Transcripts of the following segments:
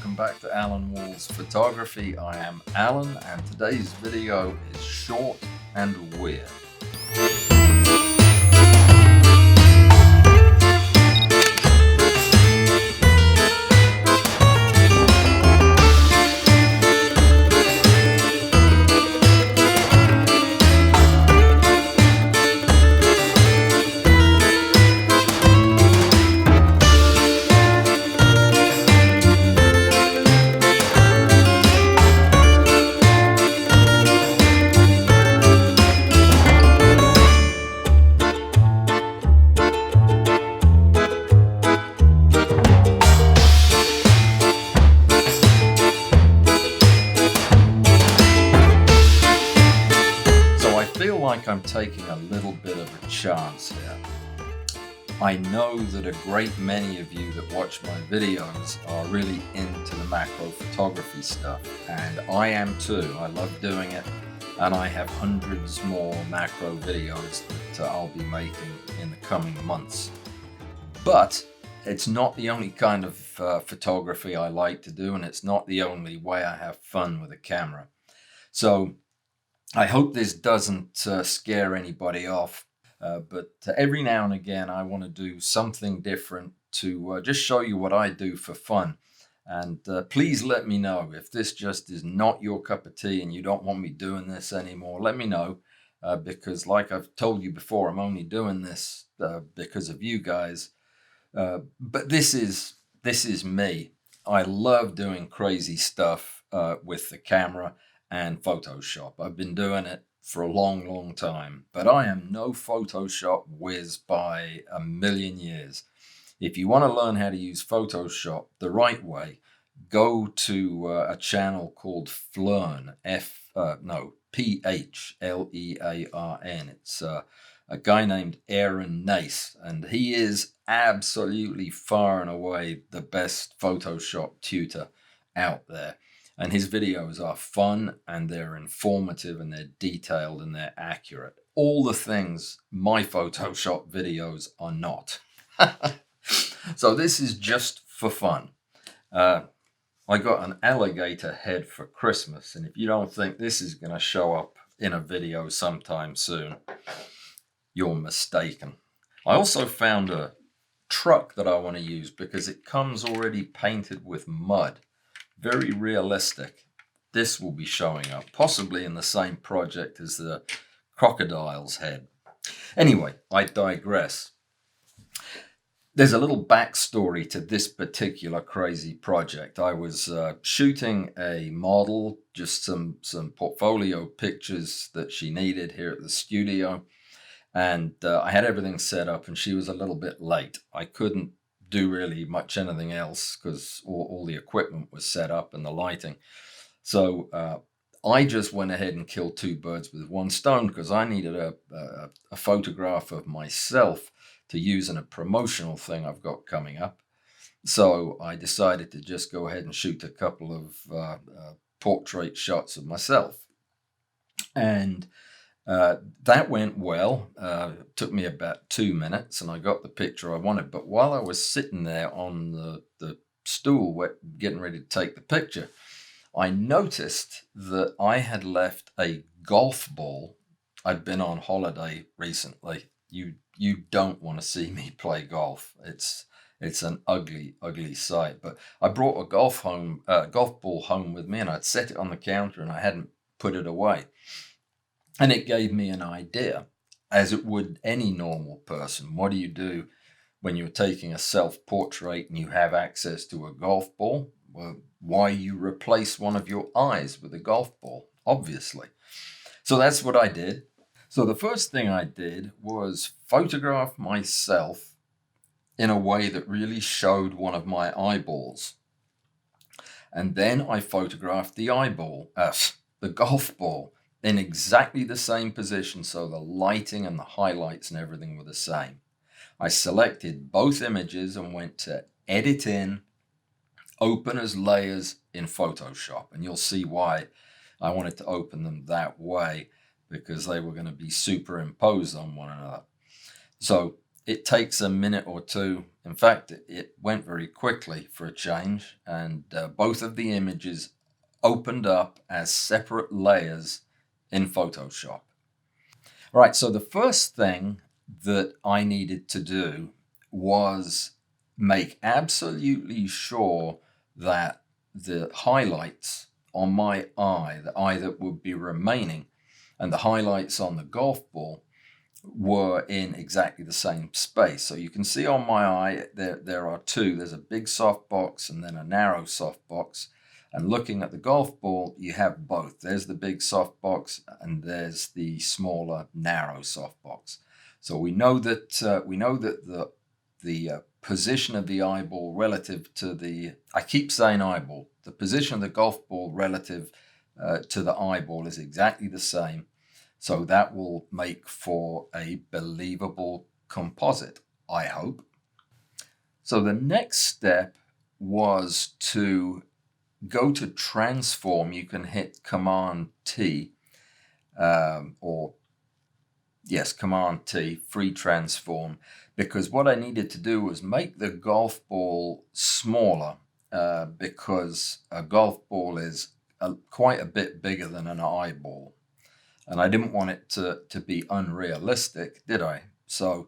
welcome back to Alan Wall's Photography. I am Alan, and today's video is short and weird. I'm taking a little bit of a chance here. I know that a great many of you that watch my videos are really into the macro photography stuff, and I am too. I love doing it, and I have hundreds more macro videos that I'll be making in the coming months. But it's not the only kind of photography I like to do, and it's not the only way I have fun with a camera. So I hope this doesn't scare anybody off, but every now and again I want to do something different to just show you what I do for fun. And please let me know if this just is not your cup of tea and you don't want me doing this anymore. Let me know, because like I've told you before, I'm only doing this because of you guys. But this is me. I love doing crazy stuff with the camera and Photoshop. I've been doing it for a long time, but I am no Photoshop whiz by a million years. If you want to learn how to use Photoshop the right way, go to a channel called Phlearn, P-H-L-E-A-R-N. It's a guy named Aaron Nace, and he is absolutely far and away the best Photoshop tutor out there. And his videos are fun, and they're informative, and they're detailed, and they're accurate. All the things my Photoshop videos are not. So this is just for fun. I got an alligator head for Christmas, and if you don't think this is going to show up in a video sometime soon, you're mistaken. I also found a truck that I want to use because it comes already painted with mud. Very realistic. This will be showing up, possibly in the same project as the crocodile's head. Anyway, I digress. There's a little backstory to this particular crazy project. I was shooting a model, just some portfolio pictures that she needed here at the studio. And I had everything set up, and she was a little bit late. I couldn't do really much anything else because all the equipment was set up and the lighting. So I just went ahead and killed two birds with one stone, because I needed a photograph of myself to use in a promotional thing I've got coming up. So I decided to just go ahead and shoot a couple of portrait shots of myself. And that went well. It took me about 2 minutes, and I got the picture I wanted. But while I was sitting there on the stool getting ready to take the picture, I noticed that I had left a golf ball. I'd been on holiday recently. You don't want to see me play golf. It's an ugly sight. But I brought a golf ball home with me, and I'd set it on the counter, and I hadn't put it away. And it gave me an idea, as it would any normal person. What do you do when you're taking a self-portrait and you have access to a golf ball? Well, why you replace one of your eyes with a golf ball, obviously. So that's what I did. So the first thing I did was photograph myself in a way that really showed one of my eyeballs. And then I photographed the golf ball, in exactly the same position, so the lighting and the highlights and everything were the same. I selected both images and went to Edit In, Open as Layers in Photoshop, and you'll see why I wanted to open them that way, because they were going to be superimposed on one another. So it takes a minute or two In fact, it went very quickly for a change, and both of the images opened up as separate layers in Photoshop. All right, so the first thing that I needed to do was make absolutely sure that the highlights on my eye, the eye that would be remaining, and the highlights on the golf ball were in exactly the same space. So you can see on my eye there are two. There's a big soft box and then a narrow soft box. And looking at the golf ball, you have both. There's the big soft box and there's the smaller narrow soft box. So we know that the position of the eyeball relative to the, I keep saying eyeball, the position of the golf ball relative to the eyeball is exactly the same. So that will make for a believable composite, I hope. So the next step was to go to transform. You can hit Command T, Command T, free transform, because what I needed to do was make the golf ball smaller, because a golf ball is quite a bit bigger than an eyeball. And I didn't want it to be unrealistic, did I? So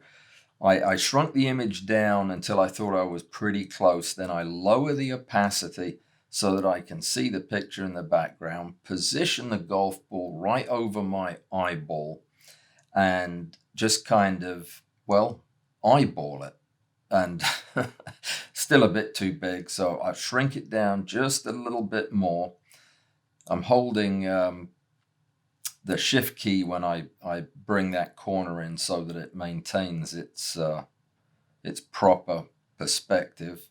I shrunk the image down until I thought I was pretty close. Then I lower the opacity so that I can see the picture in the background, position the golf ball right over my eyeball, and just kind of, eyeball it. And still a bit too big, so I shrink it down just a little bit more. I'm holding the shift key when I bring that corner in so that it maintains its proper perspective.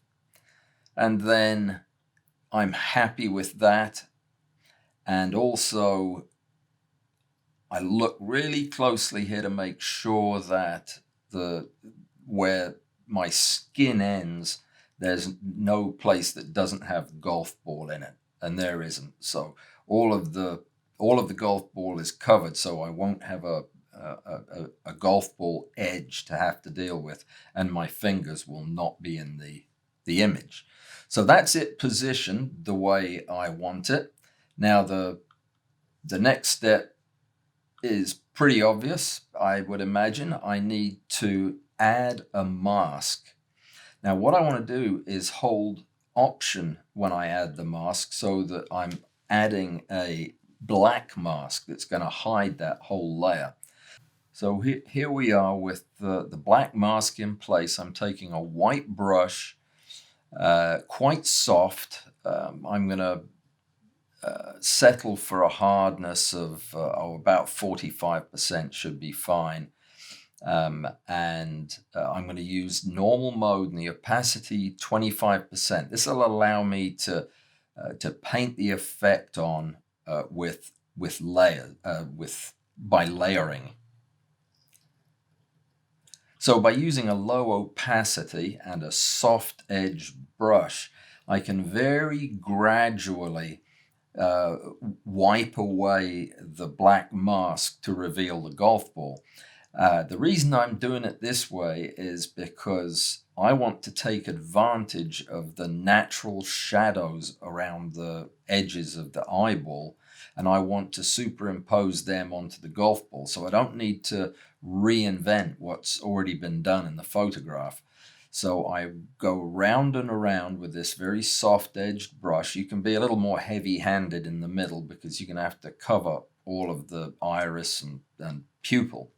And then I'm happy with that. And also I look really closely here to make sure that where my skin ends, there's no place that doesn't have golf ball in it, and there isn't. So all of the golf ball is covered, so I won't have a golf ball edge to have to deal with, and my fingers will not be in the image. So that's it positioned the way I want it. Now the next step is pretty obvious, I would imagine. I need to add a mask. Now what I want to do is hold Option when I add the mask so that I'm adding a black mask that's going to hide that whole layer. So here we are with the black mask in place. I'm taking a white brush, quite soft. I'm going to settle for a hardness of about 45% should be fine. And I'm going to use normal mode and the opacity 25%. This will allow me to paint the effect on by layering. So by using a low opacity and a soft edge brush, I can very gradually wipe away the black mask to reveal the golf ball. The reason I'm doing it this way is because I want to take advantage of the natural shadows around the edges of the eyeball, and I want to superimpose them onto the golf ball. So I don't need to reinvent what's already been done in the photograph. So I go round and around with this very soft-edged brush. You can be a little more heavy-handed in the middle because you're going to have to cover all of the iris and pupil.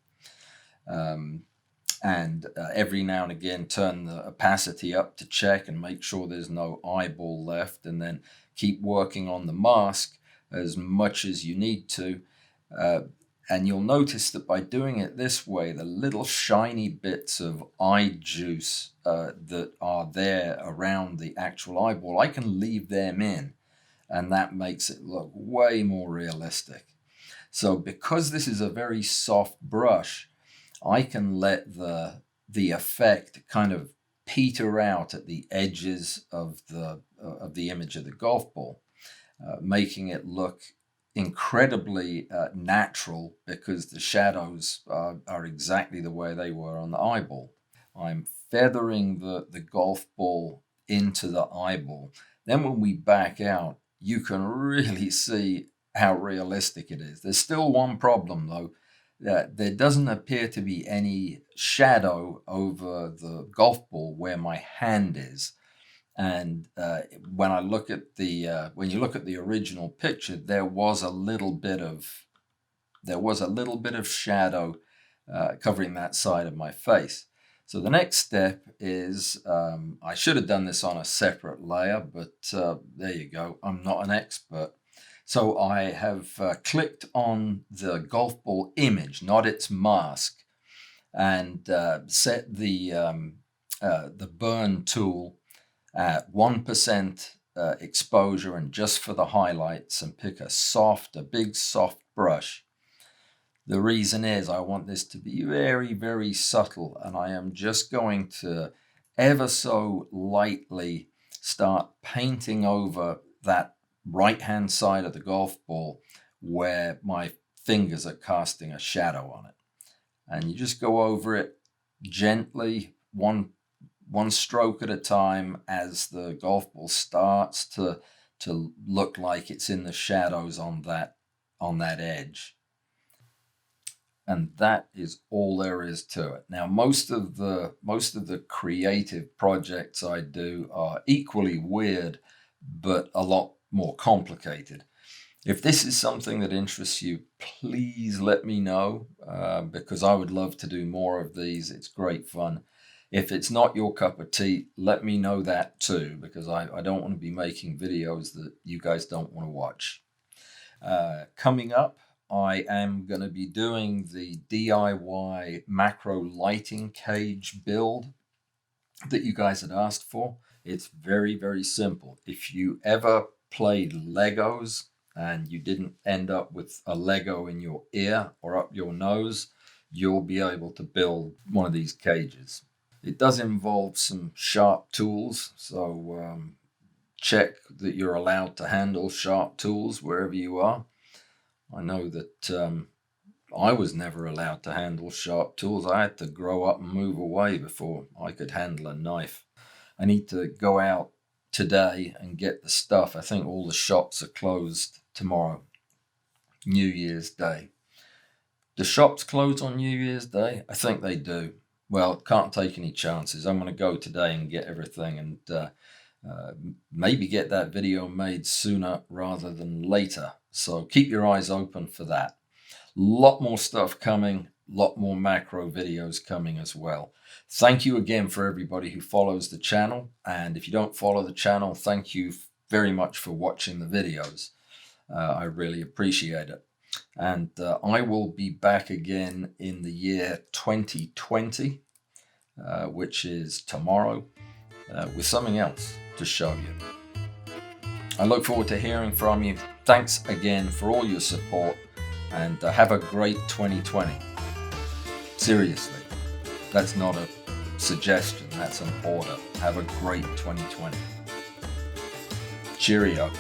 Every now and again turn the opacity up to check and make sure there's no eyeball left, and then keep working on the mask as much as you need to. And you'll notice that by doing it this way, the little shiny bits of eye juice that are there around the actual eyeball, I can leave them in, and that makes it look way more realistic. So because this is a very soft brush, I can let the effect kind of peter out at the edges of the image of the golf ball, making it look incredibly natural because the shadows are exactly the way they were on the eyeball. I'm feathering the golf ball into the eyeball. Then when we back out, you can really see how realistic it is. There's still one problem though. There doesn't appear to be any shadow over the golf ball where my hand is. And when I look at the when you look at the original picture, there was a little bit of shadow covering that side of my face. So the next step is, I should have done this on a separate layer, but there you go. I'm not an expert. So I have clicked on the golf ball image, not its mask, and set the burn tool at 1% exposure and just for the highlights, and pick a big soft brush. The reason is I want this to be very, very subtle, and I am just going to ever so lightly start painting over that right-hand side of the golf ball where my fingers are casting a shadow on it. And you just go over it gently, one stroke at a time, as the golf ball starts to look like it's in the shadows on that edge. And that is all there is to it. Now, most of the creative projects I do are equally weird, but a lot more complicated. If this is something that interests you, please let me know, because I would love to do more of these. It's great fun. If it's not your cup of tea, let me know that too, because I don't want to be making videos that you guys don't want to watch. Coming up, I am going to be doing the DIY macro lighting cage build that you guys had asked for. It's very, very simple. If you ever played Legos and you didn't end up with a Lego in your ear or up your nose, you'll be able to build one of these cages. It does involve some sharp tools, so check that you're allowed to handle sharp tools wherever you are. I know that I was never allowed to handle sharp tools. I had to grow up and move away before I could handle a knife. I need to go out today and get the stuff. I think all the shops are closed tomorrow, New Year's Day. Do shops close on New Year's Day? I think they do. Well, can't take any chances. I'm going to go today and get everything, and maybe get that video made sooner rather than later. So keep your eyes open for that. Lot more stuff coming, lot more macro videos coming as well. Thank you again for everybody who follows the channel. And if you don't follow the channel, thank you very much for watching the videos. I really appreciate it. And I will be back again in the year 2020, which is tomorrow, with something else to show you. I look forward to hearing from you. Thanks again for all your support, and have a great 2020. Seriously, that's not a suggestion, that's an order. Have a great 2020. Cheerio.